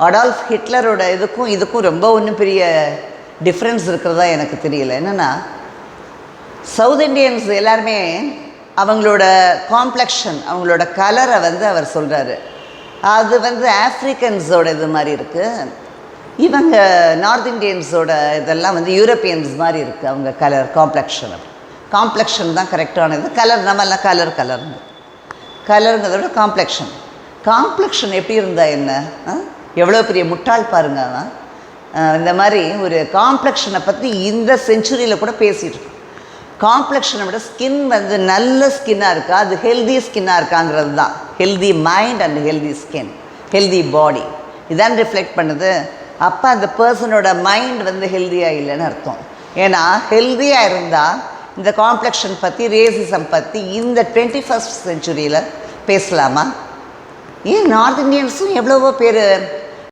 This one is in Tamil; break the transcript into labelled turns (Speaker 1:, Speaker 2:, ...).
Speaker 1: அடால்ஃப் ஹிட்லரோட இதுக்கும் ரொம்ப ஒன்றும் பெரிய டிஃப்ரென்ஸ் இருக்கிறதா எனக்கு தெரியல. என்னென்னா சவுத் இண்டியன்ஸ் எல்லாருமே அவங்களோட காம்ப்ளெக்ஷன், அவங்களோட கலரை அவர் சொல்கிறாரு. அது ஆஃப்ரிக்கன்ஸோட இது மாதிரி இருக்குது. இவங்க நார்த் இண்டியன்ஸோட இதெல்லாம் யூரோப்பியன்ஸ் மாதிரி இருக்குது. அவங்க கலர் காம்ப்ளெக்ஷன் தான் கரெக்டானது. கலர் நம்மெல்லாம் கலருங்கிறத விட காம்ப்ளெக்ஷன் எப்படி இருந்தால் என்ன, எவ்வளோ பெரிய முட்டாள் பாருங்க அவன். இந்த மாதிரி ஒரு காம்ப்ளெக்ஷனை பற்றி இந்த செஞ்சுரியில் கூட பேசிகிட்டு இருக்கோம். காம்ப்ளெக்ஷனை விட ஸ்கின் நல்ல ஸ்கின்னாக இருக்கா, அது ஹெல்தி ஸ்கின்னாக இருக்காங்கிறது தான். Healthy mind and healthy skin, healthy பாடி இதான் ரிஃப்ளெக்ட் பண்ணுது. அப்போ அந்த பர்சனோட மைண்ட் ஹெல்தியாக இல்லைன்னு அர்த்தம். ஏன்னா ஹெல்தியாக இருந்தால் இந்த காம்ப்ளெக்ஷன் பற்றி, ரேசிசம் பற்றி இந்த 21st செஞ்சுரியில் பேசலாமா? ஏன் நார்த் இண்டியன்ஸும் எவ்வளவோ பேர்